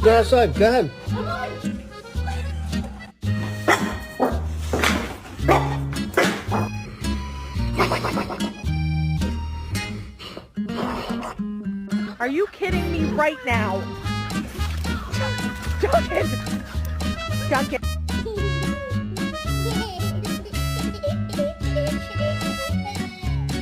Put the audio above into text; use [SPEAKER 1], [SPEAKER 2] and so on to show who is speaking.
[SPEAKER 1] Go outside. Go ahead.
[SPEAKER 2] Are you kidding me right now? Duncan! Duncan!